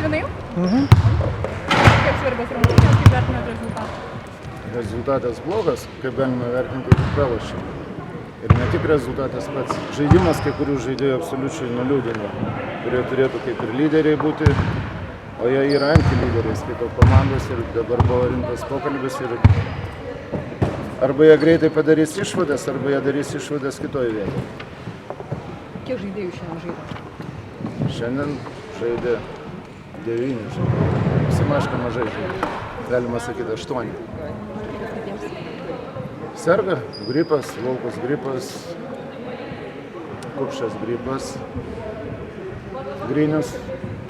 Skambinai jau? Kaip svarbios rungtynės, kaip vertinat rezultatą? Rezultatas blogas, kaip galima vertinti, tik pralošė. Ir ne tik rezultatas pats. Žaidimas kai kurių žaidėjų absoliučiai nuliūdino, kurie turėtų kaip ir lyderiai būti, o jie yra antilyderiai, skaito komandos ir dabar buvo rimtas pokalbis ir arba jie greitai padarys išvadas, arba jie darys išvadas kitoje vietoje. Kiek žaidėjų šiandien žaidė? Šiandien žaidė 9 žaidėjų. Simaška mažai žaidė. Galima sakyti 8. Serga gripas, Laukus gripas, Kupšas gripas, Grinius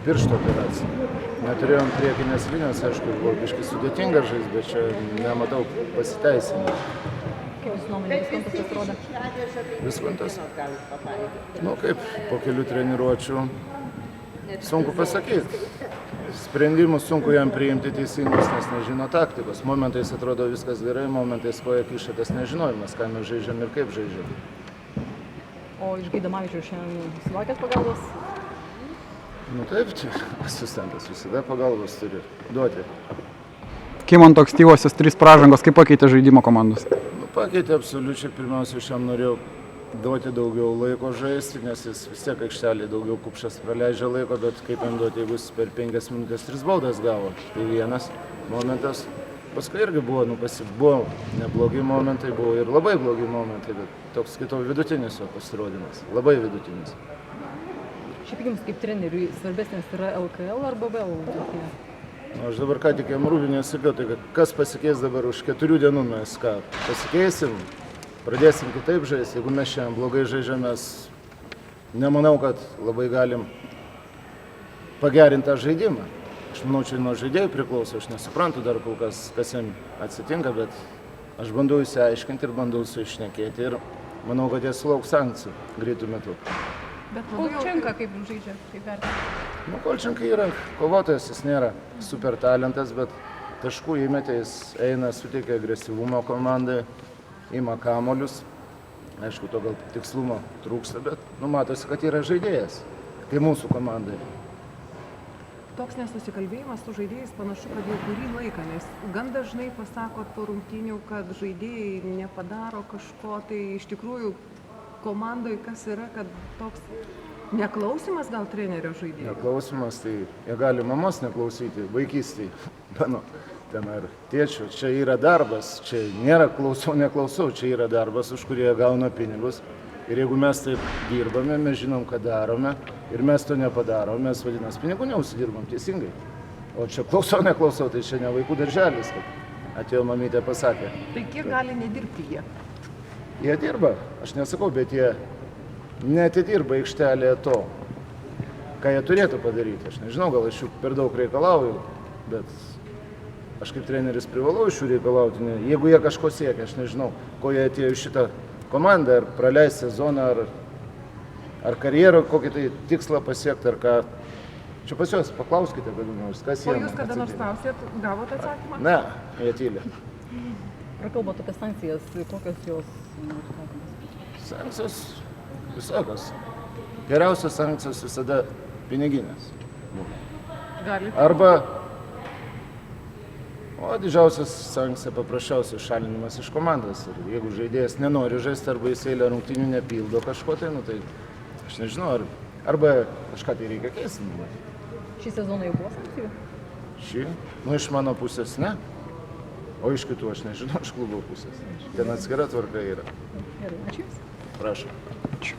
piršto operacija. Neturėjom priekinės linijos, aišku, buvo biškai sudėtinga žaisti, bet čia nematau pasiteisinimą. Kaip jūsų nuomonė Viskontas atrodo? Viskontas? Nu kaip, po kelių treniruočių sunku pasakyti. Sprendimus sunku jam priimti teisingus, nes nežino taktikos. Momentais atrodo viskas gerai, momentais koja kiša tas nežinojimas, ką mes žaidžiam ir kaip žaidžiam. O iš Gaidamavičiaus šiandien sulaukėt pagalbos? Nu taip, čia asistentas visada pagalbos turi duoti. Kimanto ankstyvosios 3 pražangos, kaip pakeitė žaidimo komandos? Nu, pakeitė absoliučiai, pirmiausia, aš jam norėjau duoti daugiau laiko žaisti, nes jis vis tiek aikštelėje daugiau Kupšas praleidžia laiko, bet kaip jam duoti, jeigu jis per 5 minutės 3 baudas gavo. Tai vienas momentas. Paskui irgi buvo, buvo neblogi momentai, buvo ir labai blogi momentai, bet toks kito vidutinis jo pasirodymas, labai vidutinis. Šiaip jums kaip treneriui svarbesnis yra LKL arba BL rungtynė? Aš dabar ką tik jam Rūbinė sakiau, tai kas pasikeis dabar už 4 dienų mes ką pasikeisim, pradėsim kitaip žaisti. Jeigu mes šiandien blogai žaidžiam, mes nemanau, kad labai galim pagerinti tą žaidimą. Aš manau, čia nuo žaidėjų priklauso, aš nesuprantu dar kol kas jam atsitinka, bet aš bandau įsiaiškinti ir bandau su išnekėti ir manau, kad jie sulauks sankcijų greitų metų. Bet Kolčenka kaip žaidžia, kaip vertina? Nu, Kolčenka yra kovotojas, jis nėra super talentas, bet taškų įmetė, jis eina, suteikia agresyvumo komandai, ima kamuolius. Aišku, to gal tikslumo trūksta, bet matosi, kad yra žaidėjas, tai mūsų komandai. Toks nesusikalbėjimas su žaidėjais panašu, kad jau kurį laiką, nes gan dažnai pasakot po rungtynių, kad žaidėjai nepadaro kažko, tai iš tikrųjų komandoje kas yra, kad toks neklausimas gal trenerio žaidėjų? Neklausimas, tai jie gali mamos neklausyti, vaikystėje, mano ten ar tėčio, čia yra darbas, čia nėra klausau, neklausau, čia yra darbas, už kurį jie gauna pinigus. Ir jeigu mes taip dirbame, mes žinom, ką darome ir mes to nepadarom, mes vadinasi pinigų neusidirbam teisingai. O čia klausau, neklausau, tai čia ne vaikų darželis, kad atėjo mamytė pasakė. Tai kiek gali nedirbti jie? Jie dirba, aš nesakau, bet jie neatidirba aikštelėje to, ką jie turėtų padaryti. Aš nežinau, gal aš jų per daug reikalauju, bet aš kaip treneris privalau iš jų reikalauti. Jeigu jie kažko siekia, aš nežinau, ko jie atėjo iš šitą komandą, ar praleis sezoną, ar karjerą, kokį tai tikslą pasiekti, ar ką. Čia pas juos, paklauskite, kada nors, kas jie. O jūs kada nors klausėt, gavot atsakymą? Ne, jie tyli. Ar kalbate apie sankcijas, kokios jos? Sankcijos visokios. Geriausios sankcijos visada piniginės. Gali. Arba, o didžiausias sankcija paprasčiausiai šalinimas iš komandos. Ir jeigu žaidėjas nenori žaisti arba jis eilę rungtynių nepildo kažko, tai, tai aš nežinau, arba kažką tai reikia keisti. Šį sezoną jau buvo sankcijų? Šį? Nu, iš mano pusės ne. O iš kitų aš nežinau, iš klubo pusės. Ten atskira tvarka yra. Gerai, ačiū Jums. Prašau. Ačiū.